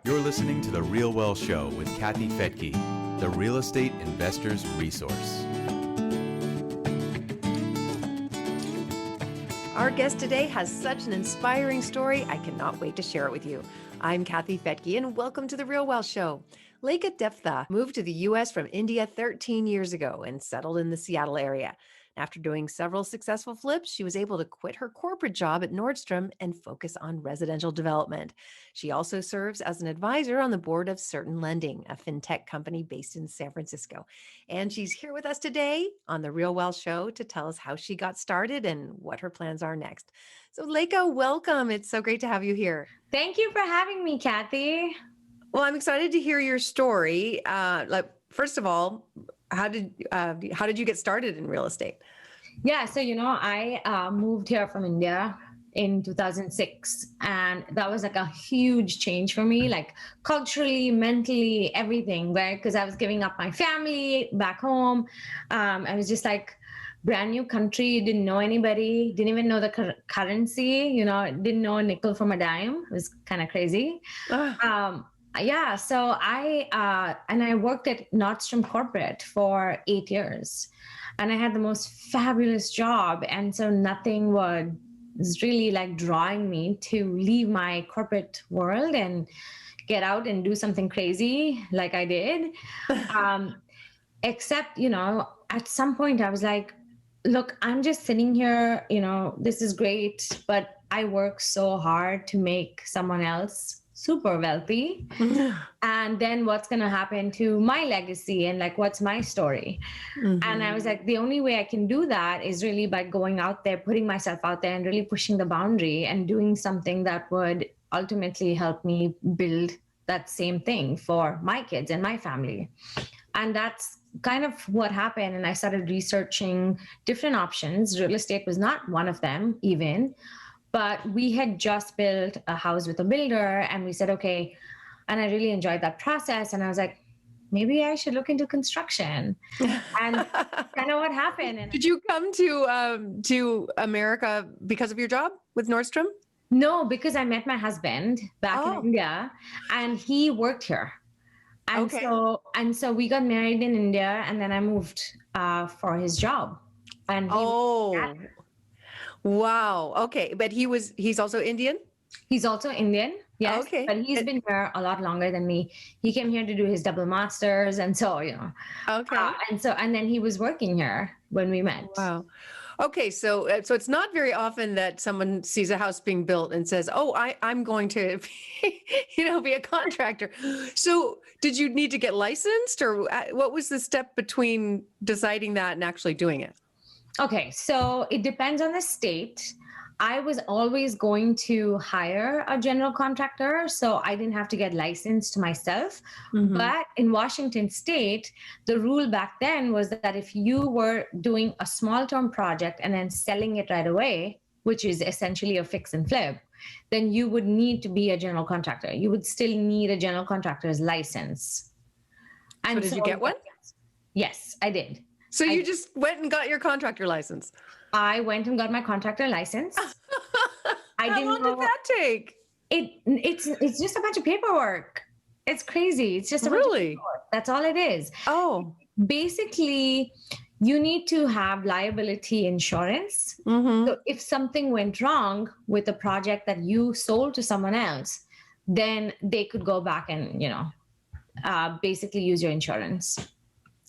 You're listening to The Real Well Show with Kathy Fedke, the real estate investor's resource. Our guest today has such an inspiring story, I cannot wait to share it with you. I'm Kathy Fedke, and welcome to The Real Well Show. Lekha Devtha moved to the U.S. from India 13 years ago and settled in the Seattle area. After doing several successful flips, she was able to quit her corporate job at Nordstrom and focus on residential development. She also serves as an advisor on the board of Certain Lending, a fintech company based in San Francisco. And she's here with us today on The Real Well Show to tell us how she got started and what her plans are next. So Lekha, welcome. It's so great to have you here. Thank you for having me, Kathy. Well, I'm excited to hear your story. First of all, how did you get started in real estate? Yeah, so I moved here from India in 2006, and that was like a huge change for me, like culturally, mentally, everything, right? Because I was giving up my family back home. I was just like brand new country, didn't know anybody, didn't even know the currency, didn't know a nickel from a dime. It was kind of crazy. Yeah, so I worked at Nordstrom Corporate for 8 years, and I had the most fabulous job. And so nothing was really like drawing me to leave my corporate world and get out and do something crazy like I did. Except, at some point I was like, look, I'm just sitting here, this is great, but I work so hard to make someone else super wealthy. And then what's going to happen to my legacy and like, what's my story? Mm-hmm. And I was like, the only way I can do that is really by going out there, putting myself out there and really pushing the boundary and doing something that would ultimately help me build that same thing for my kids and my family. And that's kind of what happened. And I started researching different options. Real estate was not one of them even. But we had just built a house with a builder, and we said, okay, and I really enjoyed that process. And I was like, maybe I should look into construction. And kind of what happened. And did you come to America because of your job with Nordstrom? No, because I met my husband back in India, and he worked here. And so we got married in India, and then I moved for his job. And wow. Okay. But he's also Indian? He's also Indian. Yes. Okay. But he's been here a lot longer than me. He came here to do his double masters. And so, Okay. And then he was working here when we met. Wow. Okay. So it's not very often that someone sees a house being built and says, oh, I'm going to, be a contractor. So did you need to get licensed, or what was the step between deciding that and actually doing it? Okay, so it depends on the state. I was always going to hire a general contractor, so I didn't have to get licensed myself. Mm-hmm. But in Washington State, the rule back then was that if you were doing a small term project and then selling it right away, which is essentially a fix and flip, then you would need to be a general contractor. You would still need a general contractor's license. And so did you get one? Yes, I did. So you just went and got your contractor license? I went and got my contractor license. How long did that take? It's just a bunch of paperwork. It's crazy. It's just a bunch of paperwork. That's all it is. Oh. Basically, you need to have liability insurance. Mm-hmm. So if something went wrong with a project that you sold to someone else, then they could go back and, basically use your insurance.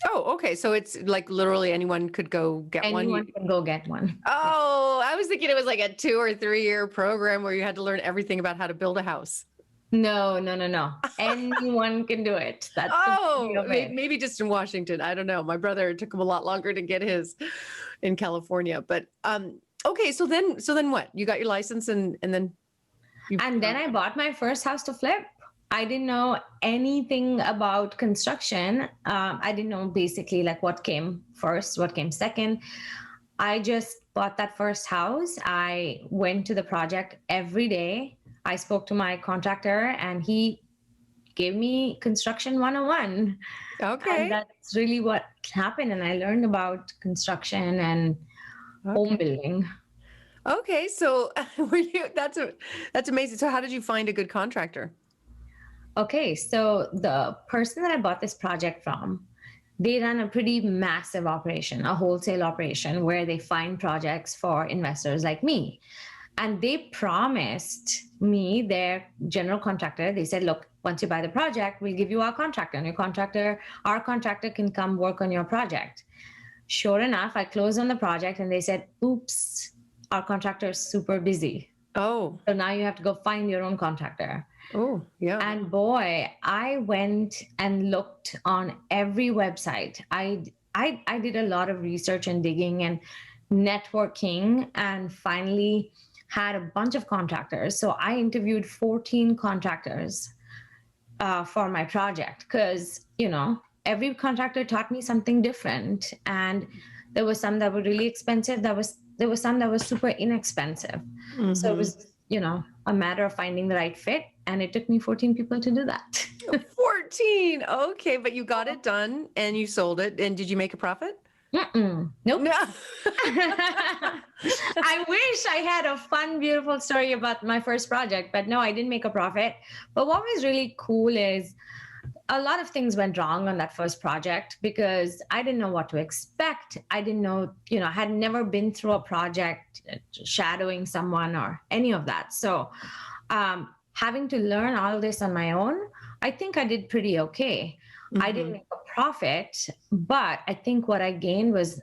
Oh, okay. So it's like literally anyone could go get one. Anyone can go get one. Oh, I was thinking it was like a 2 or 3 year program where you had to learn everything about how to build a house. No. Anyone can do it. That's maybe just in Washington. I don't know. My brother, it took him a lot longer to get his in California. But okay, so then what? You got your license and then then I bought my first house to flip. I didn't know anything about construction. I didn't know basically like what came first, what came second. I just bought that first house. I went to the project every day. I spoke to my contractor and he gave me construction 101. Okay. And that's really what happened. And I learned about construction and home building. Okay. So that's amazing. So how did you find a good contractor? okay, so the person that I bought this project from, they run a pretty massive operation, a wholesale operation where they find projects for investors like me. And they promised me, their general contractor, they said, look, once you buy the project, we'll give you our contractor, and our contractor can come work on your project. Sure enough, I closed on the project and they said, oops, our contractor is super busy. Oh, So now you have to go find your own contractor. oh, yeah. And boy, I went and looked on every website. I did a lot of research and digging and networking, and finally had a bunch of contractors. So I interviewed 14 contractors for my project, because every contractor taught me something different, and there was some that were really expensive. There was some that was super inexpensive. So it was a matter of finding the right fit, and it took me 14 people to do that. 14. Okay, but you got it done and you sold it. And did you make a profit? Nope. No. I wish I had a fun, beautiful story about my first project, but no, I didn't make a profit. But what was really cool is a lot of things went wrong on that first project because I didn't know what to expect. I didn't know, I had never been through a project shadowing someone or any of that. So having to learn all this on my own, I think I did pretty okay. I didn't make a profit, but I think what I gained was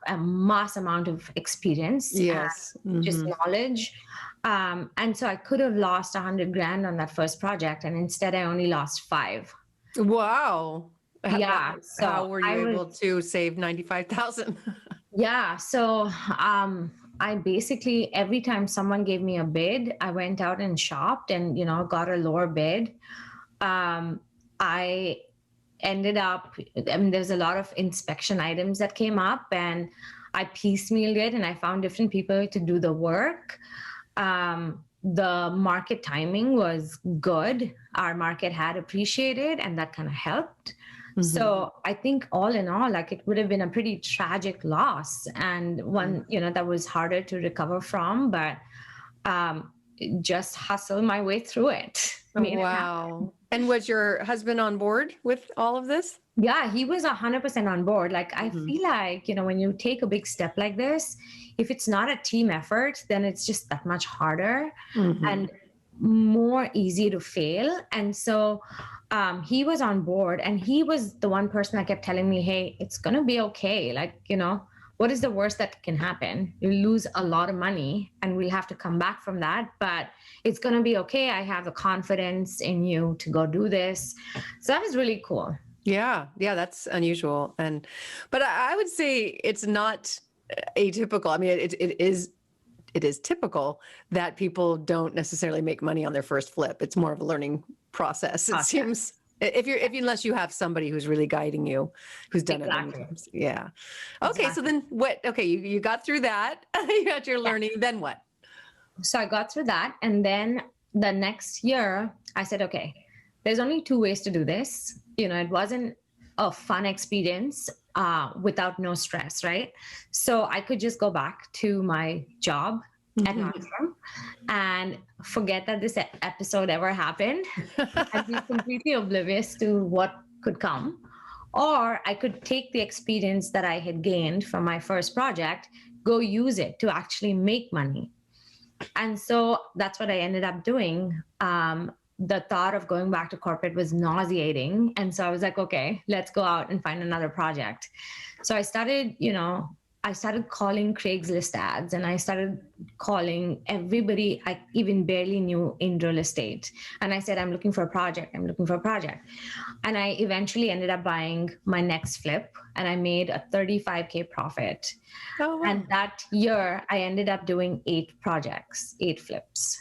a mass amount of experience. Yes. Just knowledge. And so I could have lost 100 grand on that first project, and instead I only lost 5. Wow. Yeah. So how were you able to save 95,000? Yeah. So I basically, every time someone gave me a bid, I went out and shopped and, got a lower bid. I ended up, there's a lot of inspection items that came up, and I piecemealed it, and I found different people to do the work. The market timing was good. Our market had appreciated, and that kind of helped. So I think all in all, it would have been a pretty tragic loss, and one, that was harder to recover from, but just hustle my way through it. Wow. And was your husband on board with all of this? Yeah, he was 100% on board. I feel like, when you take a big step like this, if it's not a team effort, then it's just that much harder and more easy to fail. And so he was on board, and he was the one person that kept telling me, hey, it's going to be okay. What is the worst that can happen? You lose a lot of money and we'll have to come back from that, but it's going to be okay. I have the confidence in you to go do this. So that was really cool. Yeah. Yeah. That's unusual. But I would say it's not atypical. I mean, it is typical that people don't necessarily make money on their first flip. It's more of a learning process. It seems. Unless you have somebody who's really guiding you, who's done it many times. Yeah. Okay. Exactly. So then what, okay. You got through that. You got your learning. Then what? So I got through that. And then the next year I said, okay, there's only 2 ways to do this. It wasn't a fun experience without no stress. Right. So I could just go back to my job at Nordstrom and forget that this episode ever happened and be completely oblivious to what could come. Or I could take the experience that I had gained from my first project, go use it to actually make money. And so that's what I ended up doing. The thought of going back to corporate was nauseating. And so I was like, okay, let's go out and find another project. So I started, calling Craigslist ads, and I started calling everybody I even barely knew in real estate. And I said, I'm looking for a project. And I eventually ended up buying my next flip, and I made a 35K profit. Oh, wow. And that year I ended up doing 8 flips.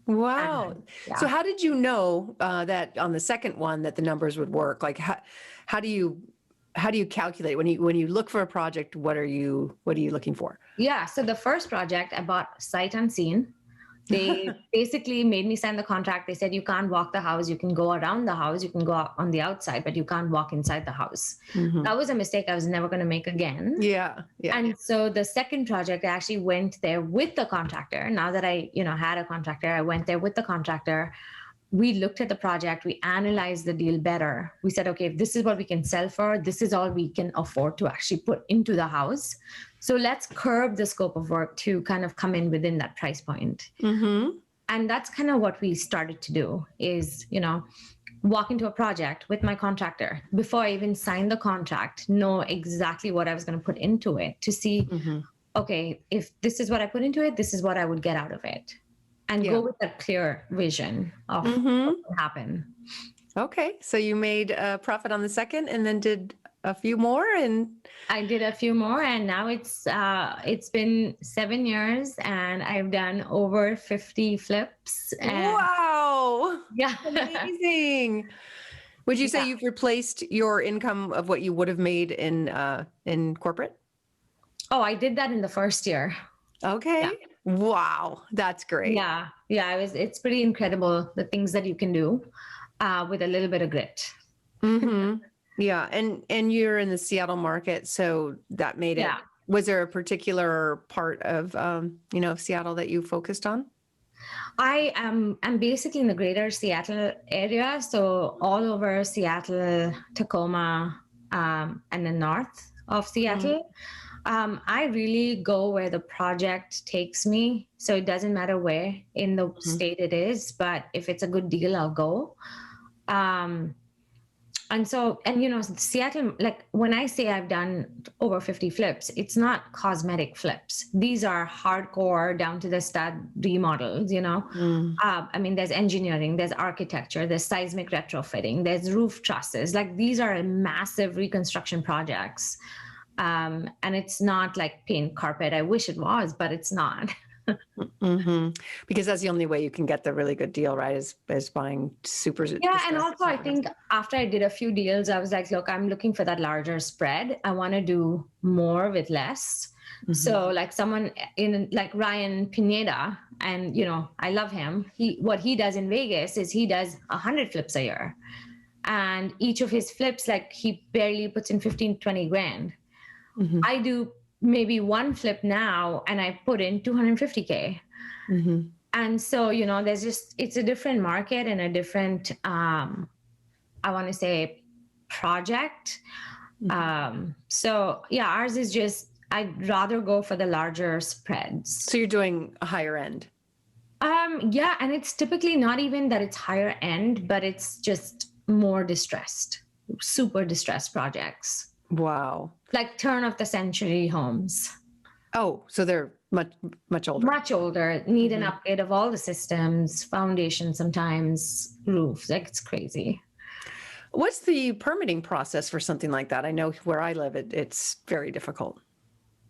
Wow. And, yeah. So how did you know that on the second one that the numbers would work? How do you calculate when you look for a project? What are you looking for? Yeah. So the first project I bought sight unseen. They basically made me sign the contract. They said, you can't walk the house. You can go around the house. You can go on the outside, but you can't walk inside the house. That was a mistake I was never going to make again. Yeah. And so the second project, I actually went there with the contractor. Now that I, had a contractor, I went there with the contractor. we looked at the project, we analyzed the deal better. We said, okay, if this is what we can sell for, this is all we can afford to actually put into the house. So let's curb the scope of work to kind of come in within that price point. Mm-hmm. And that's kind of what we started to do is, walk into a project with my contractor before I even signed the contract, know exactly what I was going to put into it to see, okay, if this is what I put into it, this is what I would get out of it. And go with that clear vision of what will happen. Okay. So you made a profit on the second and then did a few more, and I did a few more, and now it's been 7 years and I've done over 50 flips. And wow. yeah. Amazing. Would you say you've replaced your income of what you would have made in corporate? Oh, I did that in the first year. Okay. Yeah. Wow. That's great. Yeah. It's pretty incredible the things that you can do with a little bit of grit. Mm-hmm. Yeah. And you're in the Seattle market, so that made it. Was there a particular part of Seattle that you focused on? I'm basically in the greater Seattle area, so all over Seattle, Tacoma, and the north of Seattle. I really go where the project takes me. So it doesn't matter where in the state it is, but if it's a good deal, I'll go. And Seattle, like when I say I've done over 50 flips, it's not cosmetic flips. These are hardcore down to the stud remodels, there's engineering, there's architecture, there's seismic retrofitting, there's roof trusses. Like these are massive reconstruction projects. And it's not like paint carpet. I wish it was, but it's not. Because that's the only way you can get the really good deal, right? Is buying super. Yeah. And also I think after I did a few deals, I was like, look, I'm looking for that larger spread. I want to do more with less. So like someone like Ryan Pineda, and I love him. What he does in Vegas is he does 100 flips a year, and each of his flips, like he barely puts in 15, 20 grand. I do maybe one flip now and I put in 250K. And so, it's a different market and a different, I want to say project. Ours is just, I'd rather go for the larger spreads. So you're doing a higher end. And it's typically not even that it's higher end, but it's just more distressed, super distressed projects. Wow. Like turn of the century homes. Oh, so they're much older. Much older, need an upgrade of all the systems, foundation, sometimes roof. Like it's crazy. What's the permitting process for something like that? I know where I live, it's very difficult.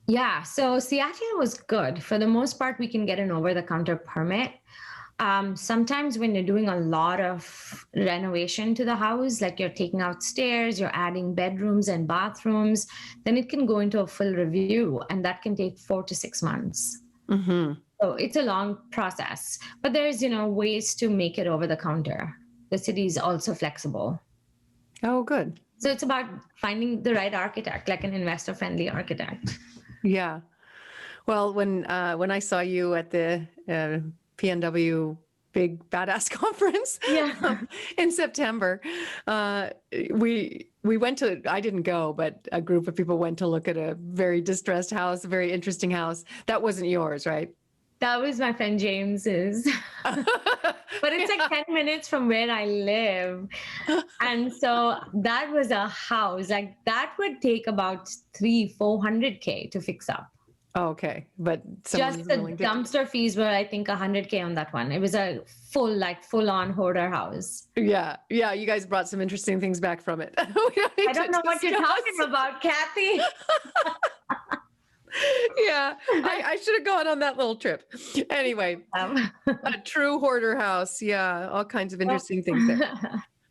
Yeah, so Seattle was good. For the most part, we can get an over-the-counter permit. Sometimes when you're doing a lot of renovation to the house, like you're taking out stairs, you're adding bedrooms and bathrooms, then it can go into a full review, and that can take 4 to 6 months. So it's a long process, but there's, ways to make it over the counter. The city is also flexible. Oh, good. So it's about finding the right architect, like an investor-friendly architect. Yeah. Well, when I saw you at the PNW Big Badass Conference in September, we went to, I didn't go, but a group of people went to look at a very distressed house, a very interesting house. That wasn't yours, right? That was my friend James's. But it's like 10 minutes from where I live. And so that was a house, like that would take about 300-400K to fix up. Oh, okay. But just the dumpster fees were, I think, 100K on that one. It was a full-on hoarder house. Yeah. Yeah. You guys brought some interesting things back from it. I don't know what you're talking about, Kathy. Yeah, I should have gone on that little trip. Anyway, a true hoarder house. Yeah, all kinds of interesting things there.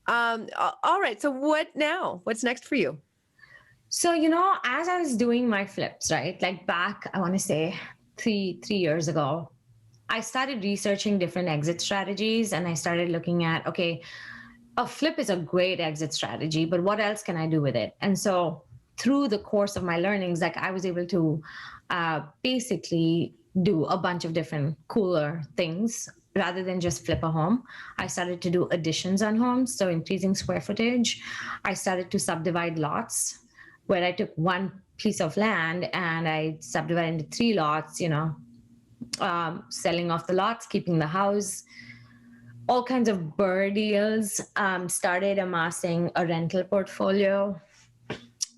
All right. So what now? What's next for you? So, as I was doing my flips, right, like back, I want to say three years ago, I started researching different exit strategies, and I started looking at, okay, a flip is a great exit strategy, but what else can I do with it? And so through the course of my learnings, like I was able to basically do a bunch of different cooler things rather than just flip a home, I started to do additions on homes. So increasing square footage. I started to subdivide lots where I took one piece of land and I subdivided into 3 lots, selling off the lots, keeping the house, all kinds of bird deals, started amassing a rental portfolio.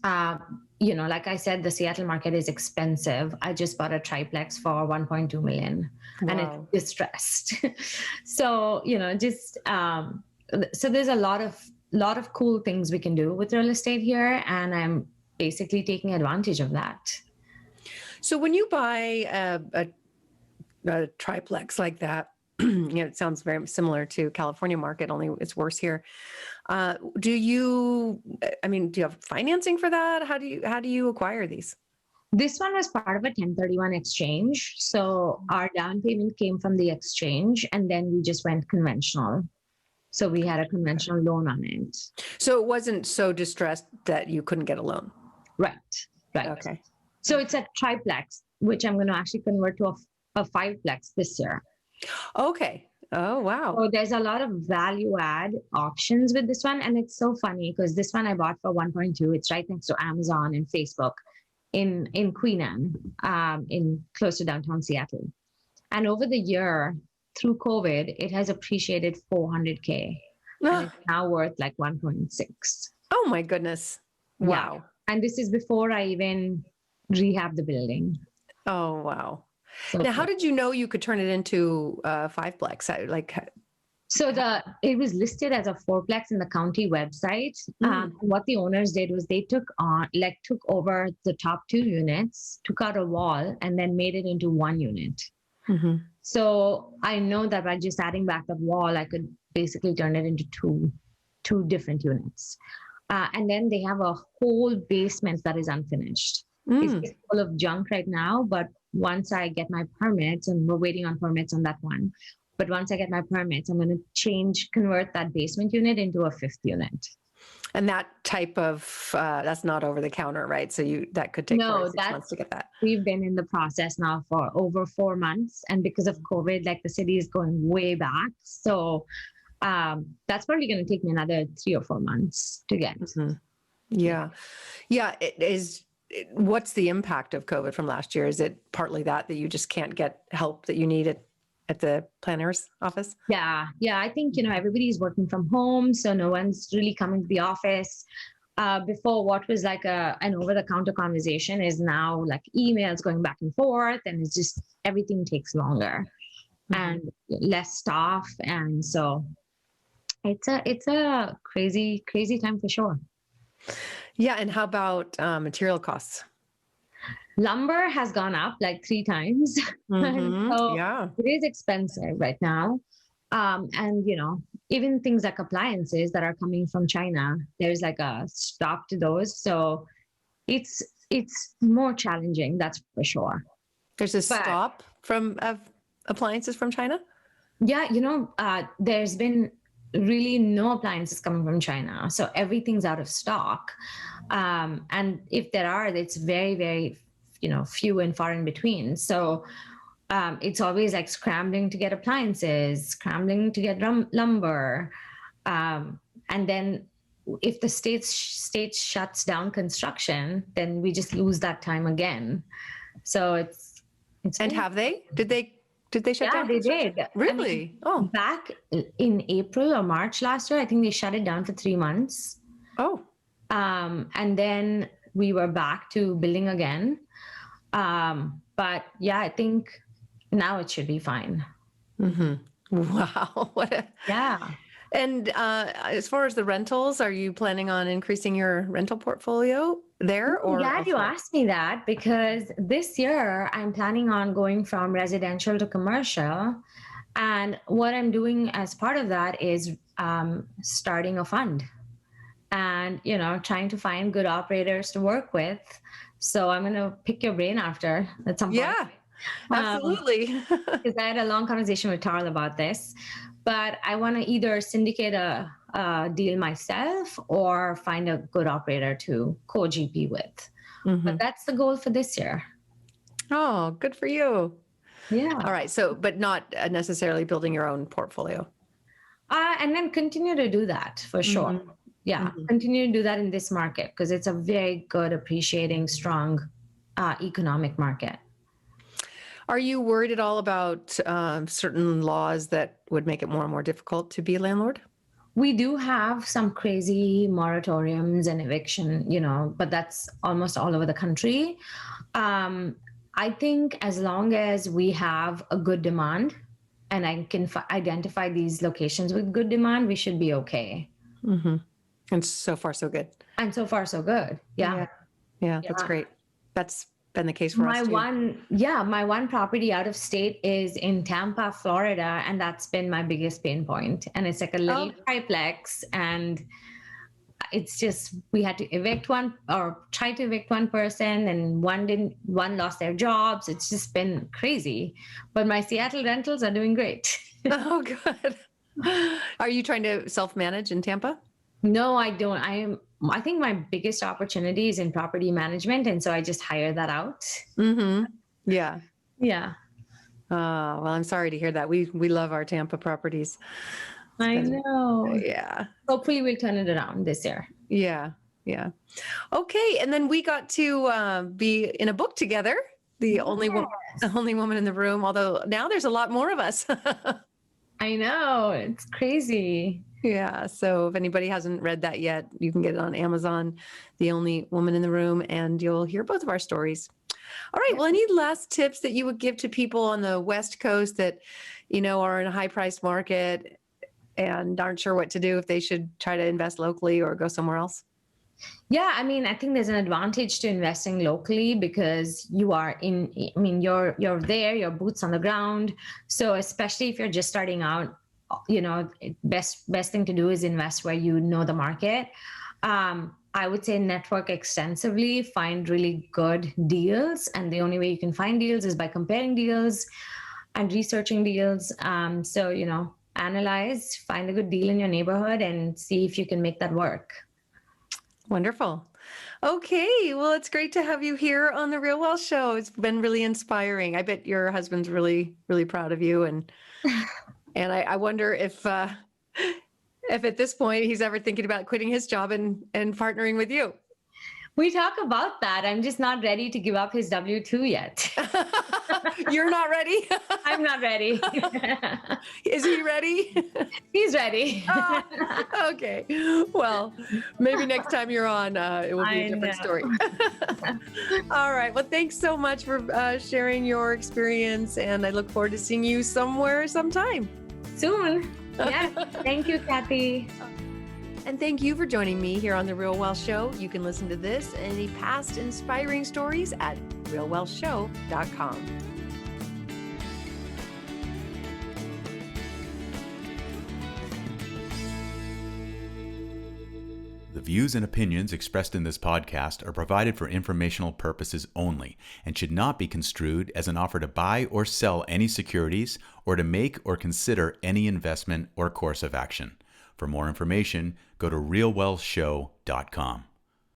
Like I said, the Seattle market is expensive. I just bought a triplex for 1.2 million and it's distressed. So, so there's a lot of cool things we can do with real estate here. And I'm basically taking advantage of that. So when you buy a triplex like that, it sounds very similar to California market, only it's worse here. Do you have financing for that? How do you acquire these? This one was part of a 1031 exchange. So our down payment came from the exchange and then we just went conventional. So we had a conventional loan on it. So it wasn't so distressed that you couldn't get a loan. Right. Okay. So it's a triplex, which I'm going to actually convert to a fiveplex this year. Okay. Oh, wow. So there's a lot of value add options with this one. And it's so funny because this one I bought for 1.2. It's right next to Amazon and Facebook in Queen Anne, in close to downtown Seattle. And over the year, through COVID, it has appreciated 400K. And it's now worth like 1.6. Oh my goodness. Wow. Yeah. And this is before I even rehab the building. Oh, wow. So now, how did you know you could turn it into a fiveplex? So it was listed as a fourplex in the county website. What the owners did was they took over the top 2 units, took out a wall, and then made it into 1 unit. Mm-hmm. So I know that by just adding back that wall, I could basically turn it into two different units. And then they have a whole basement that is unfinished. It's full of junk right now, but once I get my permits, and we're waiting on permits on that one, but once I get my permits, I'm going to convert that basement unit into a 5th unit. And that type of, that's not over the counter, right? So that could take 4 to 6 months to get that. We've been in the process now for over 4 months. And because of COVID, the city is going way back. So that's probably going to take me another 3 or 4 months to get. Mm-hmm. Yeah. It is. What's the impact of COVID from last year? Is it partly that you just can't get help that you need at the planner's office? Yeah. I think, everybody's working from home, so no one's really coming to the office. Before, what was like an over-the-counter conversation is now like emails going back and forth, and it's just everything takes longer and less staff. And so it's a crazy time for sure. Yeah. And how about material costs? Lumber has gone up like 3 times. Mm-hmm. So yeah. It is expensive right now. And, even things like appliances that are coming from China, there's like a stop to those. So it's more challenging. That's for sure. There's a stop of appliances from China? Yeah. There's been really no appliances coming from China. So everything's out of stock. And if there are, it's very, very, few and far in between. So it's always like scrambling to get appliances, scrambling to get lumber. And then if the state shuts down construction, then we just lose that time again. So it's and have they? Did they shut down? Yeah, they did. Really? Back in April or March last year, I think they shut it down for 3 months. Oh. And then we were back to building again. But yeah, I think now it should be fine. Mm-hmm. Wow. Yeah. And as far as the rentals, are you planning on increasing your rental portfolio there? Or glad you asked me that, because this year I'm planning on going from residential to commercial. And what I'm doing as part of that is starting a fund and, trying to find good operators to work with. So I'm going to pick your brain after at some point. Yeah, absolutely. Because I had a long conversation with Tarl about this. But I want to either syndicate a deal myself or find a good operator to co-GP with. Mm-hmm. But that's the goal for this year. Oh, good for you. Yeah. All right. So, but not necessarily building your own portfolio. And then continue to do that for sure. Mhm. Yeah. Mhm. Continue to do that in this market because it's a very good, appreciating, strong economic market. Are you worried at all about certain laws that would make it more and more difficult to be a landlord? We do have some crazy moratoriums and eviction, but that's almost all over the country. I think as long as we have a good demand and I can identify these locations with good demand, we should be okay. Mm-hmm. And so far, so good. And so far, so good. Yeah. Yeah, that's Yeah. great. That's been the case for us too. My one property out of state is in Tampa, Florida, and that's been my biggest pain point. And it's like a little triplex, and it's just we had to evict one or try to evict one person, and one lost their jobs. It's just been crazy. But my Seattle rentals are doing great. Oh, good. Are you trying to self-manage in Tampa? No, I don't. I think my biggest opportunity is in property management, and so I just hire that out. Mm-hmm. Yeah. Yeah. Well, I'm sorry to hear that. We love our Tampa properties. I know. Yeah. Hopefully we'll turn it around this year. Yeah. Yeah. Okay. And then we got to be in a book together. The only woman in the room. Although now there's a lot more of us. I know. It's crazy. Yeah. So if anybody hasn't read that yet, you can get it on Amazon, The Only Woman in the Room, and you'll hear both of our stories. All right. Well, any last tips that you would give to people on the West Coast that, are in a high priced market and aren't sure what to do, if they should try to invest locally or go somewhere else? Yeah, I mean, I think there's an advantage to investing locally because you're there, your boots on the ground. So especially if you're just starting out, best thing to do is invest where you know the market. I would say network extensively, find really good deals. And the only way you can find deals is by comparing deals and researching deals. So, analyze, find a good deal in your neighborhood and see if you can make that work. Wonderful. Okay. Well, it's great to have you here on the Real Wealth Show. It's been really inspiring. I bet your husband's really, really proud of you. And I wonder if at this point he's ever thinking about quitting his job and partnering with you. We talk about that. I'm just not ready to give up his W-2 yet. You're not ready? I'm not ready. Is he ready? He's ready. Oh, okay. Well, maybe next time you're on, it will be a different story. All right. Well, thanks so much for sharing your experience. And I look forward to seeing you somewhere sometime. Soon. Yeah. Thank you, Kathy. And thank you for joining me here on The Real Wealth Show. You can listen to this and any past inspiring stories at realwealthshow.com. The views and opinions expressed in this podcast are provided for informational purposes only and should not be construed as an offer to buy or sell any securities or to make or consider any investment or course of action. For more information, go to realwealthshow.com.